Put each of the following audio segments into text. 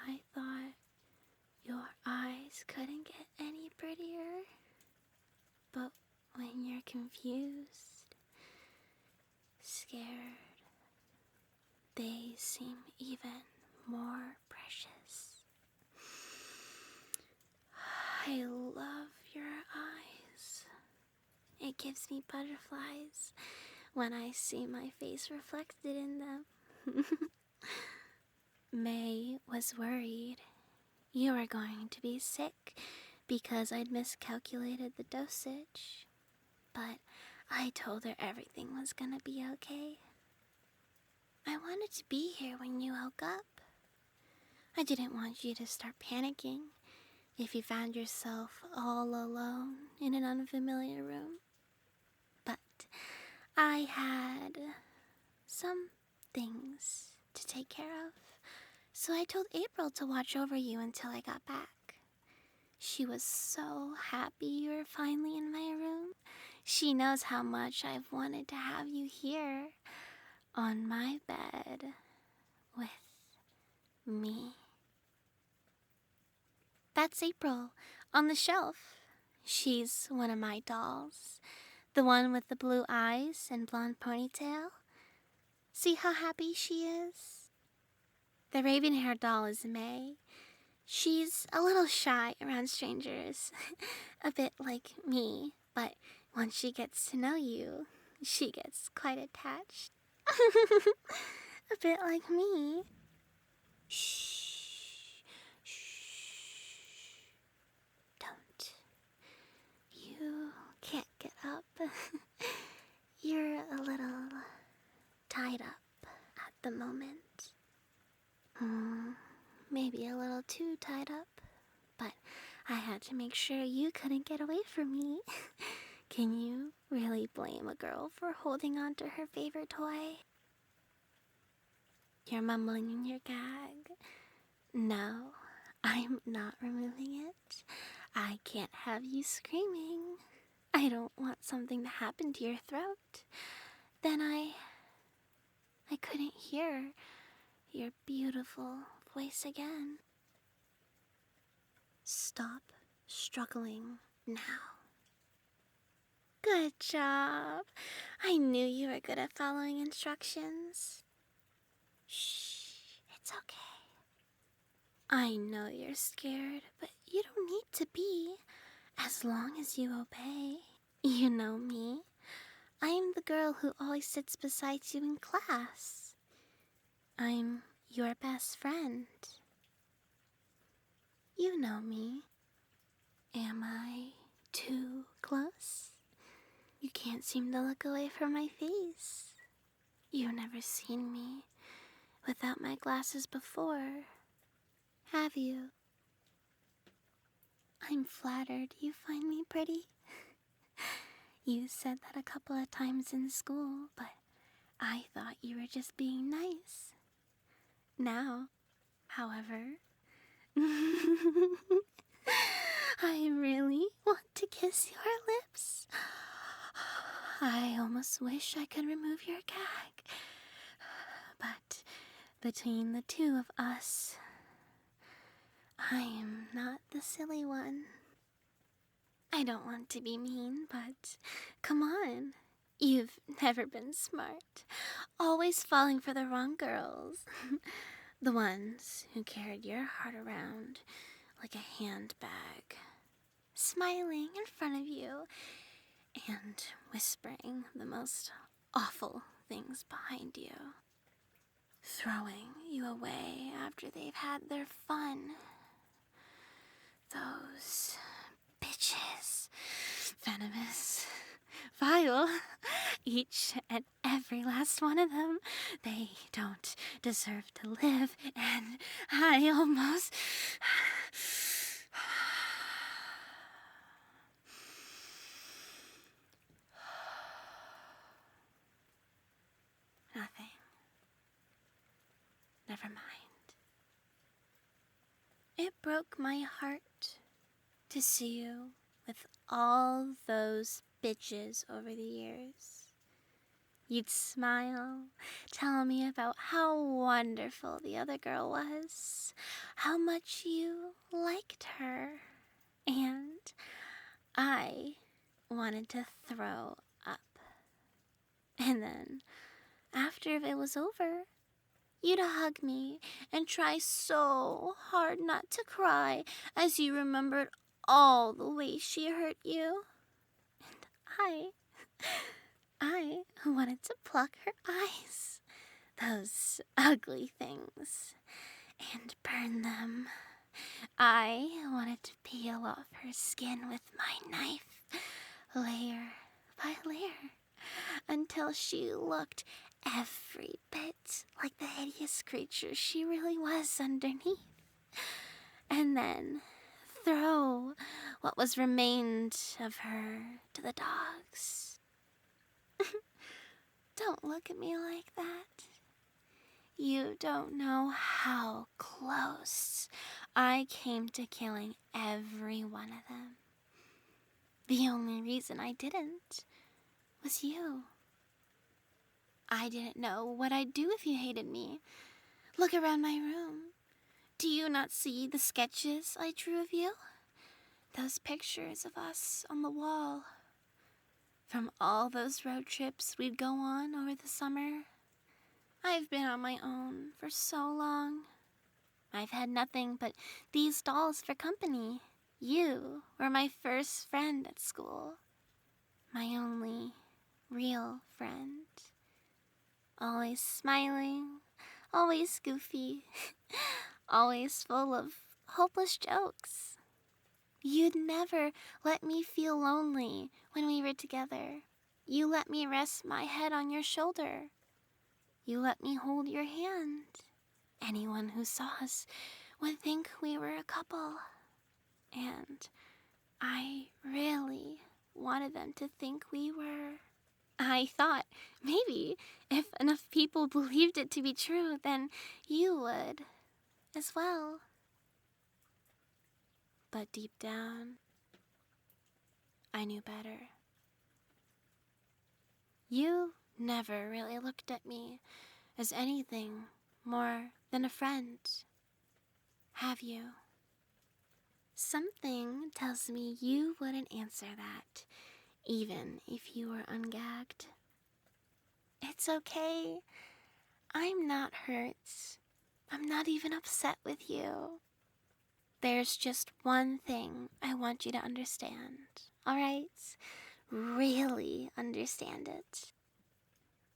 I thought your eyes couldn't get any prettier. But when you're confused, scared, they seem even more precious. I love your eyes. It gives me butterflies when I see my face reflected in them. May was worried you were going to be sick because I'd miscalculated the dosage, but I told her everything was gonna be okay. I wanted to be here when you woke up. I didn't want you to start panicking if you found yourself all alone in an unfamiliar room. But I had some things to take care of, so I told April to watch over you until I got back. She was so happy you were finally in my room. She knows how much I've wanted to have you here on my bed with me. That's April on the shelf. She's one of my dolls. The one with the blue eyes and blonde ponytail. See how happy she is? The raven-haired doll is May. She's a little shy around strangers, a bit like me, but once she gets to know you, she gets quite attached. A bit like me. Shh, shh, don't. You can't get up. You're a little tied up at the moment. Maybe a little too tied up, but I had to make sure you couldn't get away from me. Can you really blame a girl for holding on to her favorite toy? You're mumbling in your gag. No, I'm not removing it. I can't have you screaming. I don't want something to happen to your throat. Then I couldn't hear your beautiful voice again. Stop struggling now. Good job. I knew you were good at following instructions. Shh, it's okay. I know you're scared, but you don't need to be, as long as you obey. You know me. I'm the girl who always sits beside you in class. I'm your best friend. You know me. Am I too close? You can't seem to look away from my face. You've never seen me without my glasses before, have you? I'm flattered you find me pretty. You said that a couple of times in school, but I thought you were just being nice. Now, however, I really want to kiss your lips. I almost wish I could remove your gag. But between the two of us, I am not the silly one. I don't want to be mean, but come on. You've never been smart. Always falling for the wrong girls. The ones who carried your heart around like a handbag, smiling in front of you and whispering the most awful things behind you, throwing you away after they've had their fun. Those bitches, venomous, vile, each and every last one of them. They don't deserve to live, and I almost... Nothing. Never mind. It broke my heart to see you with all those bitches over the years. You'd smile, tell me about how wonderful the other girl was, how much you liked her, and I wanted to throw up. And then, after it was over, you'd hug me and try so hard not to cry as you remembered all the ways she hurt you. And I wanted to pluck her eyes, those ugly things, and burn them. I wanted to peel off her skin with my knife, layer by layer, until she looked every bit like the hideous creature she really was underneath. And then throw what was remained of her to the dogs. Don't look at me like that. You don't know how close I came to killing every one of them. The only reason I didn't was you. I didn't know what I'd do if you hated me. Look around my room. Do you not see the sketches I drew of you? Those pictures of us on the wall. From all those road trips we'd go on over the summer. I've been on my own for so long. I've had nothing but these dolls for company. You were my first friend at school. My only real friend. Always smiling, always goofy, always full of hopeless jokes. You'd never let me feel lonely when we were together. You let me rest my head on your shoulder. You let me hold your hand. Anyone who saw us would think we were a couple. And I really wanted them to think we were. I thought maybe if enough people believed it to be true, then you would as well. But deep down, I knew better. You never really looked at me as anything more than a friend, have you? Something tells me you wouldn't answer that, even if you were ungagged. It's okay. I'm not hurt. I'm not even upset with you. There's just one thing I want you to understand, all right? Really understand it.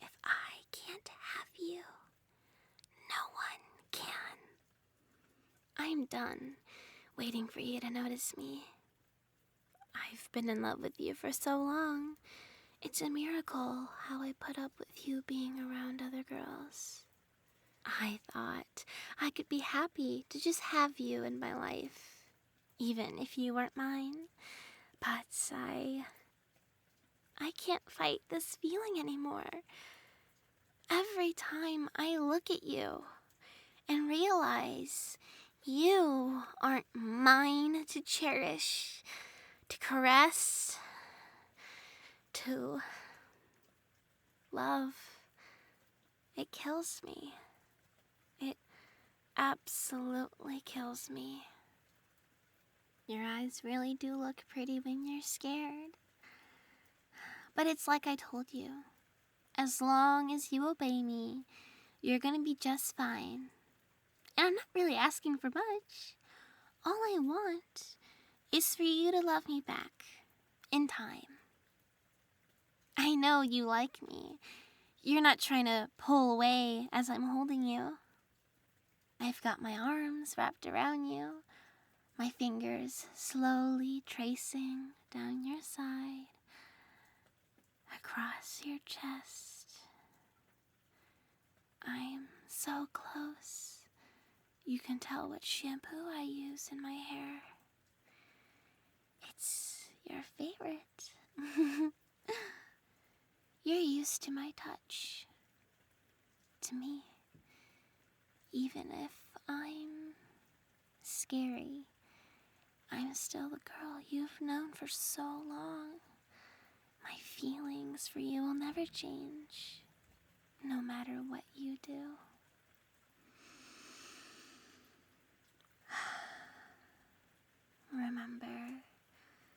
If I can't have you, no one can. I'm done waiting for you to notice me. I've been in love with you for so long. It's a miracle how I put up with you being around other girls. I thought I could be happy to just have you in my life, even if you weren't mine. But I can't fight this feeling anymore. Every time I look at you and realize you aren't mine to cherish, to caress, to love, it kills me. It absolutely kills me. Your eyes really do look pretty when you're scared. But it's like I told you. As long as you obey me, you're gonna be just fine. And I'm not really asking for much. All I want is for you to love me back in time. I know you like me. You're not trying to pull away as I'm holding you. I've got my arms wrapped around you, my fingers slowly tracing down your side, across your chest. I'm so close. You can tell what shampoo I use in my hair. It's your favorite. You're used to my touch. To me. Even if I'm scary, I'm still the girl you've known for so long. My feelings for you will never change, no matter what you do. Remember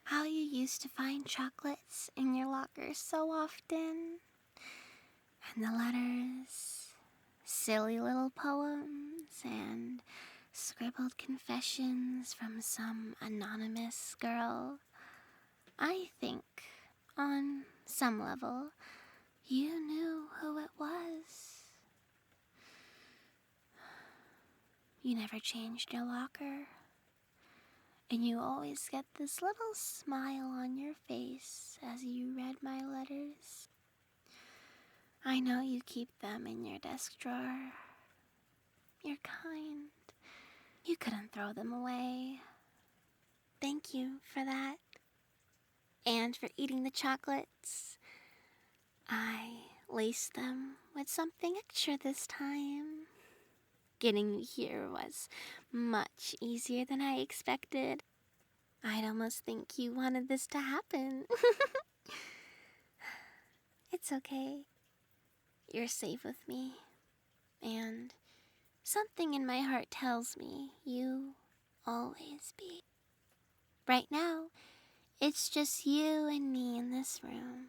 how you used to find chocolates in your locker so often? And the letters, silly little poems, and scribbled confessions from some anonymous girl? I think, on some level, you knew who it was. You never changed your locker, and you always get this little smile on your face as you read my letters. I know you keep them in your desk drawer. You're kind. You couldn't throw them away. Thank you for that. And for eating the chocolates. I laced them with something extra this time. Getting you here was much easier than I expected. I'd almost think you wanted this to happen. It's okay. You're safe with me. And something in my heart tells me you always be. Right now, it's just you and me in this room.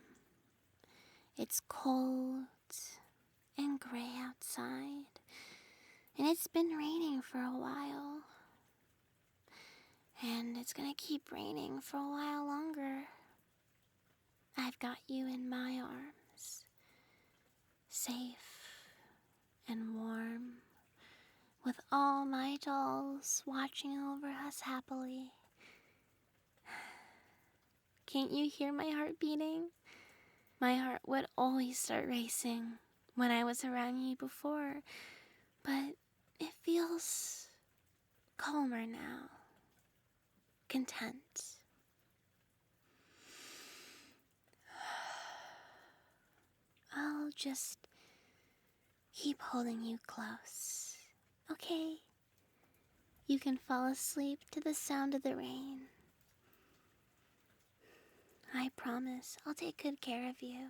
It's cold and gray outside, and it's been raining for a while. And it's gonna keep raining for a while longer. I've got you in my arms, safe and warm, with all my dolls watching over us happily. Can't you hear my heart beating? My heart would always start racing when I was around you before, but it feels calmer now, content. I'll just keep holding you close, okay? You can fall asleep to the sound of the rain. I promise I'll take good care of you.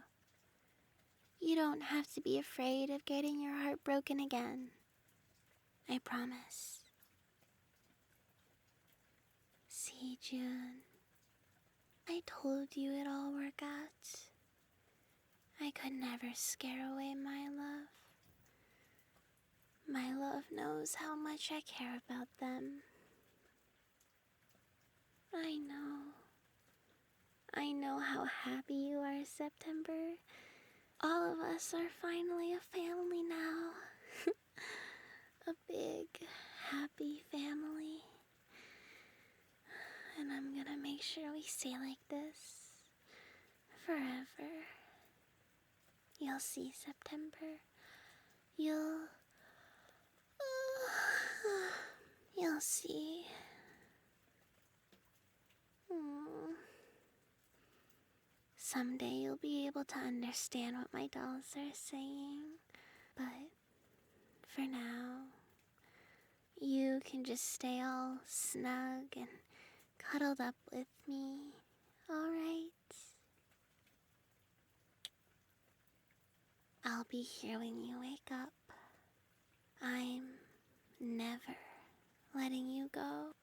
You don't have to be afraid of getting your heart broken again. I promise. See, June, I told you it'd all work out. I could never scare away my love. My love knows how much I care about them. I know how happy you are, September. All of us are finally a family now. A big, happy family. And I'm gonna make sure we stay like this forever. You'll see, September. You'll see. Someday you'll be able to understand what my dolls are saying. But for now, you can just stay all snug and cuddled up with me, alright? I'll be here when you wake up. I'm never letting you go.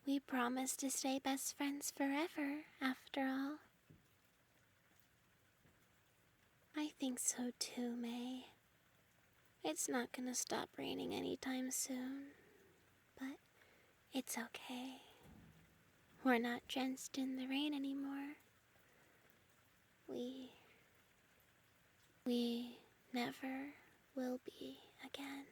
We promised to stay best friends forever, after all. I think so too, May. It's not gonna stop raining anytime soon, but it's okay. We're not drenched in the rain anymore. We never will be again.